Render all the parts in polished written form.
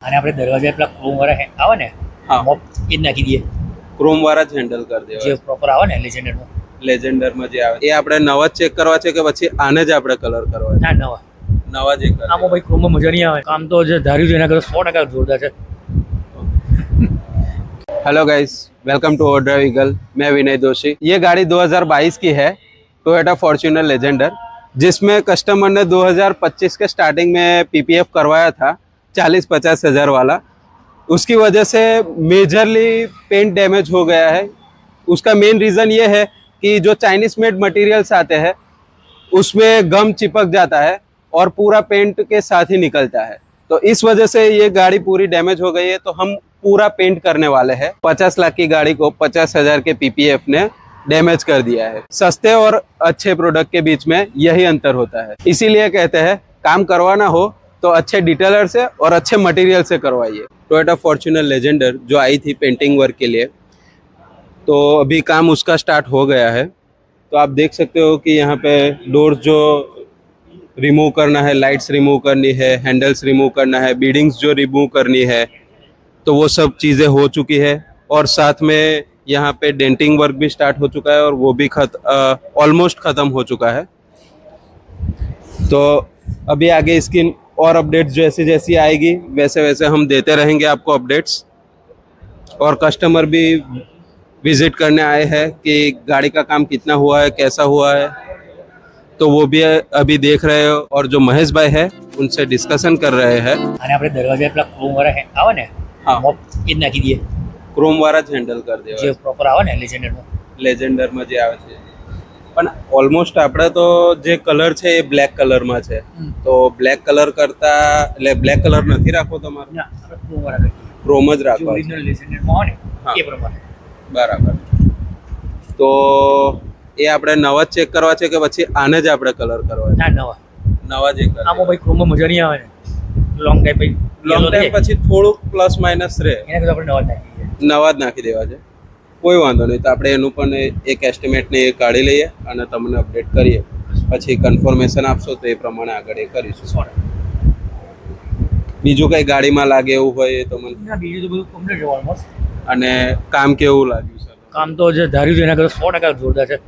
અને આપણે દરવાજા પેલા ક્રોમ વાળા આવે ને હા મોપ એ જ નાખી દઈએ ક્રોમ વાળા જ હેન્ડલ કરી દેવા જે પ્રોપર આવે ને લેજેન્ડરનો. લેજેન્ડરમાં જે આવે એ આપણે નવા ચેક કરવા છે કે પછી આને જ આપણે કલર કરવા છે? ના નવા નવા જે આમાં ભાઈ ક્રોમમાં મજા નહીં આવે. કામ તો જે ધાર્યું છે એના કરતાં 100% જોરદાર છે. हेलो गाइस, वेलकम टू ओड्राइव ईगल। मैं विनय दोषी। ये गाड़ी 2022 की है, टोयोटा फॉर्च्यूनर लेजेंडर, जिसमें कस्टमर ने 2025 के स्टार्टिंग में पीपीएफ करवाया था 40-50 हज़ार वाला। उसकी वजह से मेजरली पेंट डैमेज हो गया है। उसका मेन रीज़न ये है कि जो चाइनीज मेड मटेरियल्स आते हैं उसमें गम चिपक जाता है और पूरा पेंट के साथ ही निकलता है। तो इस वजह से ये गाड़ी पूरी डैमेज हो गई है। तो हम पूरा पेंट करने वाले हैं। 50 लाख की गाड़ी को 50,000 के पीपीएफ ने डैमेज कर दिया है। सस्ते और अच्छे प्रोडक्ट के बीच में यही अंतर होता है। इसीलिए कहते हैं काम करवाना हो तो अच्छे डिटेलर से और अच्छे मटेरियल से करवाइए। टोयोटा फॉर्च्यूनर लेजेंडर जो आई थी पेंटिंग वर्क के लिए, तो अभी काम उसका स्टार्ट हो गया है। तो आप देख सकते हो कि यहाँ पे डोर्स जो रिमूव करना है, लाइट्स रिमूव करनी है, हैंडल्स रिमूव करना है, बीडिंग्स जो रिमूव करनी है, तो वो सब चीज़ें हो चुकी है। और साथ में यहाँ पे डेंटिंग वर्क भी स्टार्ट हो चुका है और वो भी ऑलमोस्ट ख़त्म हो चुका है। तो अभी आगे इसकी और अपडेट्स जैसी जैसी आएगी वैसे वैसे हम देते रहेंगे आपको अपडेट्स। और कस्टमर भी विजिट करने आए हैं कि गाड़ी का काम कितना हुआ है, कैसा हुआ है, तो वो भी अभी देख रहे हो। और जो महेश भाई है उनसे डिस्कशन कर रहे हैं। અને આપણે દરવાજા પેલા ક્રોમ વાળા આવે ને હા મોપ એ જ નાખી દઈએ ક્રોમ વાળા જ હેન્ડલ કરી દેવા જે પ્રોપર આવે ને લેજેન્ડરનો. લેજેન્ડરમાં જે આવે છે। પણ ઓલમોસ્ટ આપણે તો જે કલર છે એ બ્લેક કલરમાં છે, તો બ્લેક કલર કરતા એટલે બ્લેક કલર નથી રાખવો તમારો? ના આપણે ક્રોમ વાળા કરી દઈએ ક્રોમ જ જે રાખવો છે। ઓરિજિનલ લેજેન્ડરમાં આવે હા. ને એ પ્રમાણે. બરાબર। તો એ આપણે નવા ચેક કરવા છે કે પછી આને જ આપણે કલર કરવા છે? ના નવા નવા જે કલર આમાં ભાઈ ક્રોમમાં મજા નહીં આવે ને લોંગ ટાઈમ ભાઈ લોંગ ટાઈમ પછી થોડુંક પ્લસ માઇનસ રહે, એના કરતાં આપણે નવા જ નાખી દઈએ. નવા જ નાખી દેવા છે। કોઈ વાંધો નહીં, તો આપણે એનું પણ એક એસ્ટિમેટને એ કાઢી લઈએ અને તમને અપડેટ કરીએ। પછી કન્ફર્મેશન આપશો તો એ પ્રમાણે આગળ એ કરીશું। 100%. બીજું કઈ ગાડીમાં લાગે એવું હોય એ તો મને, ના બીજું તો બધું કમ્પ્લીટ છે ઓલમોસ્ટ. અને કામ કેવું લાગ્યું સર? કામ તો જે ધાર્યું છે એના કરતાં 100% જોરદાર છે.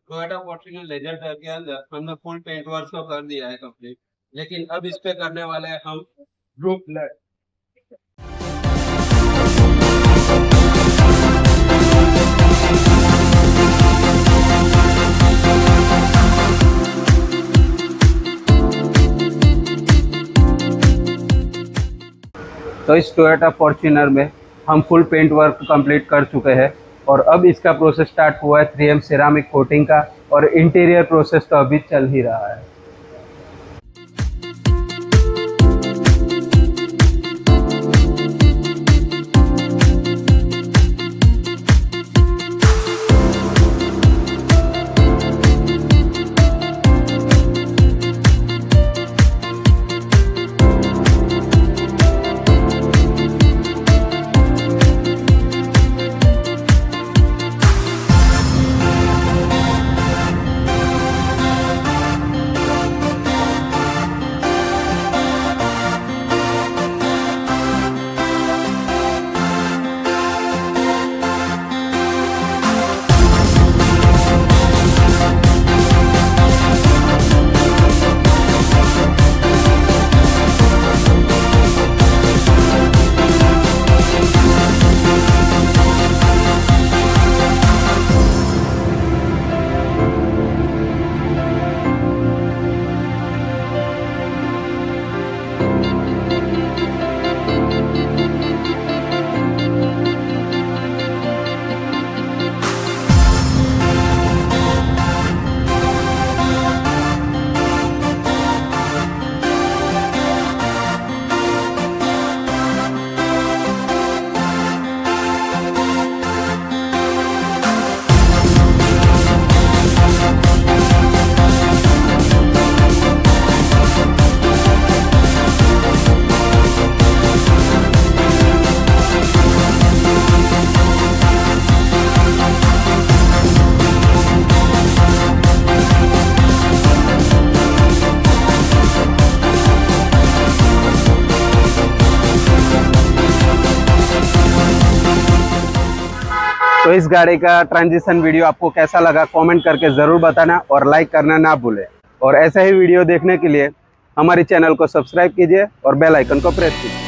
टोयोटा फॉर्च्यूनर लेजेंडर के अंदर हमने फुल पेंट वर्क तो कर दिया है कंप्लीट, लेकिन अब इस पे करने वाले हैं हम रूफ ब्लड। तो इस टोयोटा फॉर्च्यूनर में हम फुल पेंट वर्क कंप्लीट कर चुके हैं और अब इसका प्रोसेस स्टार्ट हुआ है 3M सिरामिक कोटिंग का, और इंटीरियर प्रोसेस तो अभी चल ही रहा है। इस गाड़ी का ट्रांजिशन वीडियो आपको कैसा लगा कमेंट करके ज़रूर बताना और लाइक करना ना भूलें। और ऐसे ही वीडियो देखने के लिए हमारे चैनल को सब्सक्राइब कीजिए और बेल आइकन को प्रेस कीजिए।